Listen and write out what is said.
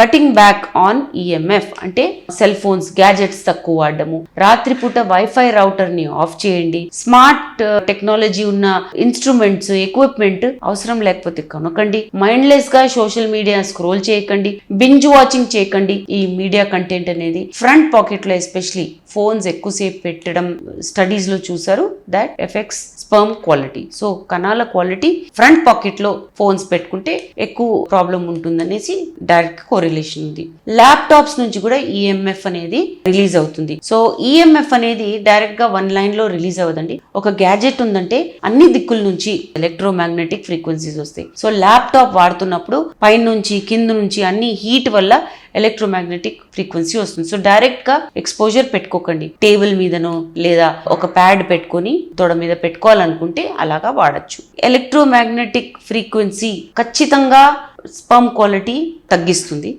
Cutting back on EMF అంటే cell phones, gadgets తక్కువ వాడడము, రాత్రిపూట వైఫై రౌటర్ ని ఆఫ్ చేయండి, స్మార్ట్ టెక్నాలజీ ఉన్న ఇన్స్ట్రుమెంట్స్, ఎక్విప్మెంట్ అవసరం లేకపోతే కొనకండి, మైండ్లెస్ గా సోషల్ మీడియా స్క్రోల్ చేయకండి, బింజ్ వాచింగ్ చేయకండి. ఈ మీడియా కంటెంట్ అనేది ఫ్రంట్ పాకెట్ లో ఎస్పెషలీ ఫోన్స్ ఎక్కువసేపు పెట్టడం స్టడీస్ లో చూసారు, that effects sperm quality. So కణాల క్వాలిటీ ఫ్రంట్ పాకెట్ లో ఫోన్స్ పెట్టుకుంటే ఎక్కువ ప్రాబ్లం ఉంటుందనేసి డైరెక్ట్ కోరిలేషన్ ఉంది. ల్యాప్టాప్స్ నుంచి కూడా ఈఎంఎఫ్ అనేది రిలీజ్ అవుతుంది. సో ఈఎంఎఫ్ అనేది డైరెక్ట్ గా వన్ లైన్ లో రిలీజ్ అవ్వదండి. ఒక గ్యాజెట్ ఉందంటే అన్ని దిక్కుల నుంచి ఎలక్ట్రోమాగ్నెటిక్ ఫ్రీక్వెన్సీస్ వస్తాయి. సో ల్యాప్టాప్ వాడుతున్నప్పుడు పైన నుంచి కింద నుంచి అన్ని హీట్ వల్ల ఎలక్ట్రోమాగ్నెటిక్ ఫ్రీక్వెన్సీ వస్తుంది. సో డైరెక్ట్ గా ఎక్స్పోజర్ పెట్టుకోకండి. టేబుల్ మీదనో లేదా ఒక ప్యాడ్ పెట్టుకొని తొడ మీద పెట్టుకోవాలనుకుంటే అలాగా వాడచ్చు. ఎలక్ట్రోమాగ్నెటిక్ ఫ్రీక్వెన్సీ ఖచ్చితంగా స్పర్మ్ క్వాలిటీ తగ్గిస్తుంది.